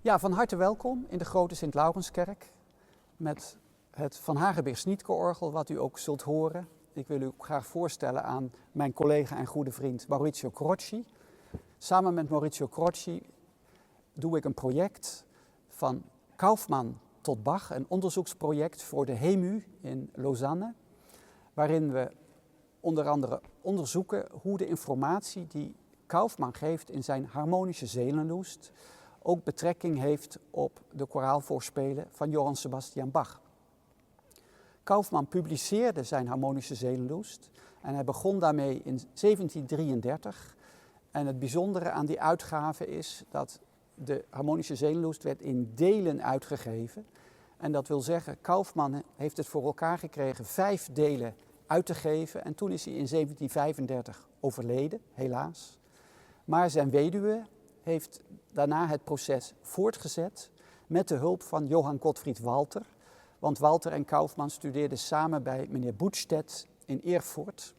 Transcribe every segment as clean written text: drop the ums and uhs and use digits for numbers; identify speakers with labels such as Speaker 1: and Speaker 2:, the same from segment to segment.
Speaker 1: Ja, van harte welkom in de grote Sint-Laurenskerk met het Van Hagebeer-Snietke-orgel, wat u ook zult horen. Ik wil u graag voorstellen aan mijn collega en goede vriend Maurizio Croci. Samen met Maurizio Croci doe ik een project van Kauffmann tot Bach, een onderzoeksproject voor de HEMU in Lausanne, waarin we onder andere onderzoeken hoe de informatie die Kauffmann geeft in zijn Harmonische Seelenlust ook betrekking heeft op de koraalvoorspelen van Johann Sebastian Bach. Kauffmann publiceerde zijn Harmonische Seelenlust en hij begon daarmee in 1733. En het bijzondere aan die uitgave is dat de Harmonische Seelenlust werd in delen uitgegeven. En dat wil zeggen, Kauffmann heeft het voor elkaar gekregen 5 delen uit te geven. En toen is hij in 1735 overleden, helaas. Maar zijn weduwe heeft daarna het proces voortgezet met de hulp van Johann Gottfried Walter. Want Walter en Kauffmann studeerden samen bij meneer Boetstedt in Erfurt.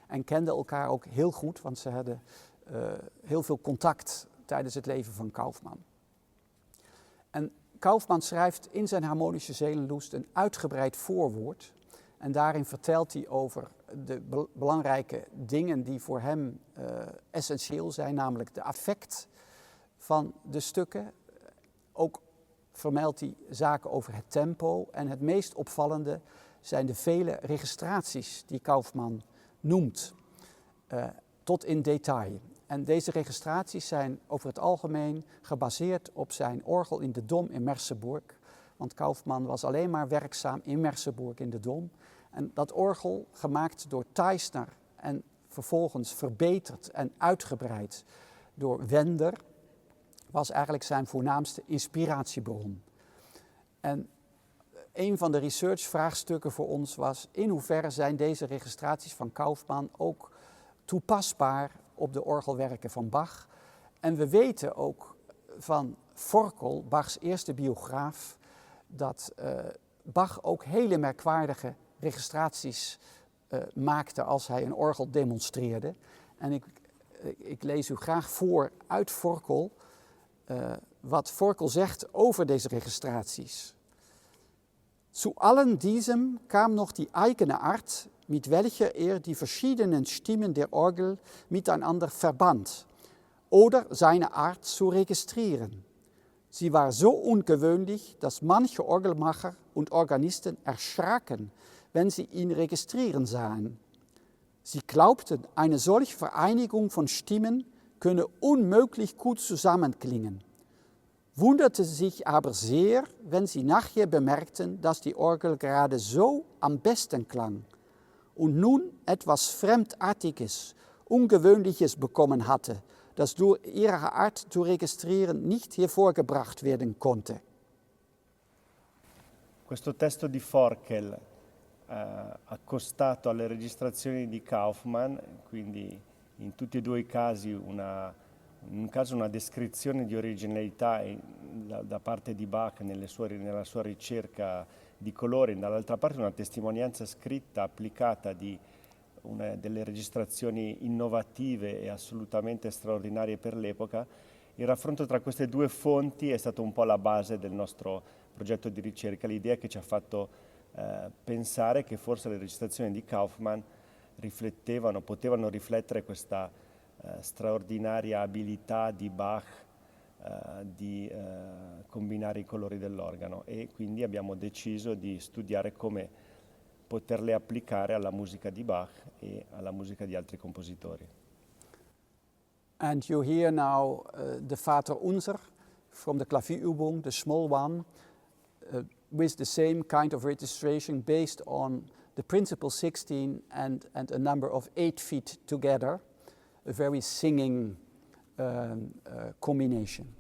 Speaker 1: En kenden elkaar ook heel goed, want ze hadden heel veel contact tijdens het leven van Kauffmann. En Kauffmann schrijft in zijn Harmonische Seelenlust een uitgebreid voorwoord. En daarin vertelt hij over de belangrijke dingen die voor hem essentieel zijn, namelijk de affect van de stukken. Ook vermeldt hij zaken over het tempo. En het meest opvallende zijn de vele registraties die Kauffmann noemt, tot in detail. En deze registraties zijn over het algemeen gebaseerd op zijn orgel in de Dom in Merseburg. Want Kauffmann was alleen maar werkzaam in Merseburg in de Dom. En dat orgel, gemaakt door Theisner en vervolgens verbeterd en uitgebreid door Wender, was eigenlijk zijn voornaamste inspiratiebron. En een van de researchvraagstukken voor ons was: in hoeverre zijn deze registraties van Kauffmann ook toepasbaar op de orgelwerken van Bach? En we weten ook van Forkel, Bachs eerste biograaf, dat Bach ook hele merkwaardige registraties maakte als hij een orgel demonstreerde. En ik lees u graag voor uit Forkel wat Forkel zegt over deze registraties. Zu allen diesem kam noch die eigene Art, mit welcher die verschiedenen Stimmen der Orgel miteinander verband, oder seine Art zu registrieren. Sie war so ungewöhnlich, dass manche Orgelmacher und Organisten erschraken, wenn sie ihn registrieren sahen. Sie glaubten, eine solche Vereinigung von Stimmen könne unmöglich gut zusammenklingen, wunderte sich aber sehr, wenn sie nachher bemerkten, dass die Orgel gerade so am besten klang und nun etwas Fremdartiges, Ungewöhnliches bekommen hatte, das durch ihre Art zu registrieren nicht hervorgebracht werden konnte.
Speaker 2: Questo testo di Forkel accostato alle registrazioni di Kauffmann, quindi in tutti e due i casi in un caso una descrizione di originalità da parte di Bach nella sua ricerca di colori, dall'altra parte una testimonianza scritta applicata di una delle registrazioni innovative e assolutamente straordinarie per l'epoca. Il raffronto tra queste due fonti è stato un po' la base del nostro progetto di ricerca, l'idea che ci ha fatto pensare che forse le registrazioni di Kauffmann potevano riflettere questa straordinaria abilità di Bach di combinare i colori dell'organo, e quindi abbiamo deciso di studiare come poterle applicare alla musica di Bach e alla musica di altri compositori.
Speaker 1: And you hear now the Vater Unser from the Klavierübung, the small one, with the same kind of registration based on the principle 16 and a number of 8 feet together, a very singing combination.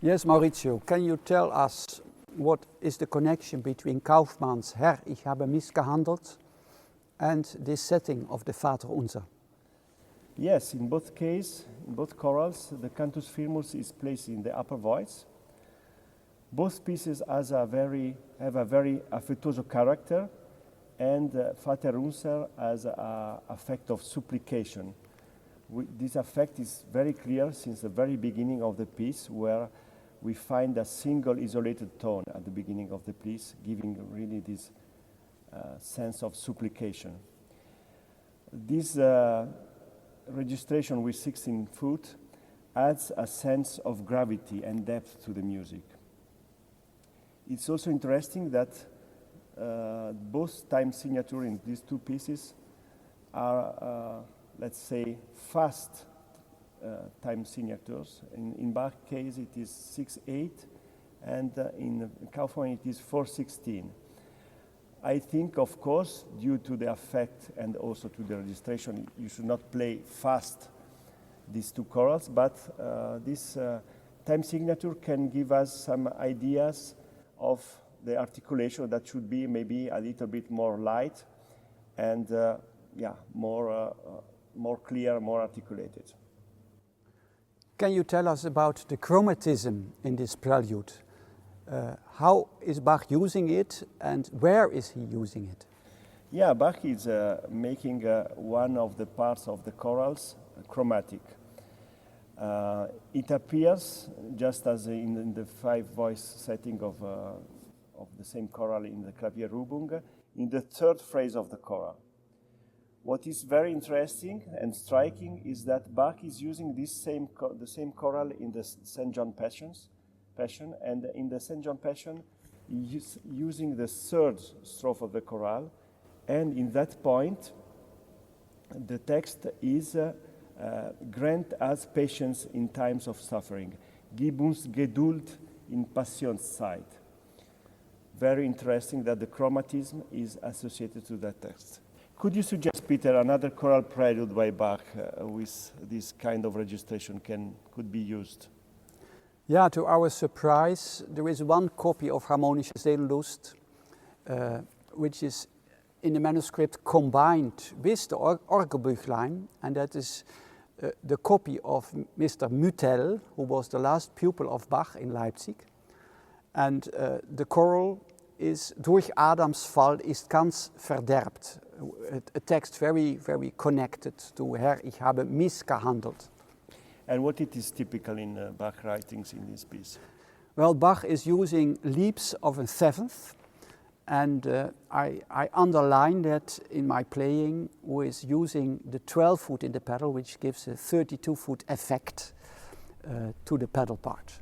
Speaker 1: Yes, Maurizio, can you tell us what is the connection between Kauffmann's Herr, ich habe missgehandelt and this setting of the Vater Unser?
Speaker 2: Yes, in both cases, in both chorals, the cantus firmus is placed in the upper voice. Both pieces have a very affettuoso character, and Vater Unser has an effect of supplication. This effect is very clear since the very beginning of the piece, where we find a single isolated tone at the beginning of the piece, giving really this sense of supplication. This registration with 16 foot adds a sense of gravity and depth to the music. It's also interesting that both time signature in these two pieces are, let's say, fast time signatures. In Bach's case, it is 6/8, and in Kauffmann, it is 4/16. I think, of course, due to the effect and also to the registration, you should not play fast these two chorals, but this time signature can give us some ideas of the articulation that should be maybe a little bit more light and more clear, more articulated.
Speaker 1: Can you tell us about the chromatism in this prelude? How is Bach using it, and where is he using it?
Speaker 2: Yeah, Bach is making one of the parts of the chorals chromatic. It appears, just as in the five-voice setting of the same choral in the Klavierübung, in the third phrase of the choral. What is very interesting and striking is that Bach is using the same choral in the St. John Passion, and in the St. John Passion, he's using the third strophe of the choral, and in that point, the text is grant us patience in times of suffering, gib uns Geduld in Passionszeit. Very interesting that the chromatism is associated to that text. Could you suggest, Pieter, another choral prelude by Bach with this kind of registration could be used?
Speaker 1: Yeah, to our surprise, there is one copy of Harmonische Seelenlust, which is in the manuscript combined with the Orgelbüchlein, and that is the copy of Mr. Mütel, who was the last pupil of Bach in Leipzig. And the choral is Durch Adams Fall ist ganz verderbt, a text very, very connected to Herr, ich habe missgehandelt.
Speaker 2: And what it is typical in Bach writings in this piece?
Speaker 1: Well, Bach is using leaps of a seventh, and I underline that in my playing, who is using the 12 foot in the pedal, which gives a 32 foot effect to the pedal part.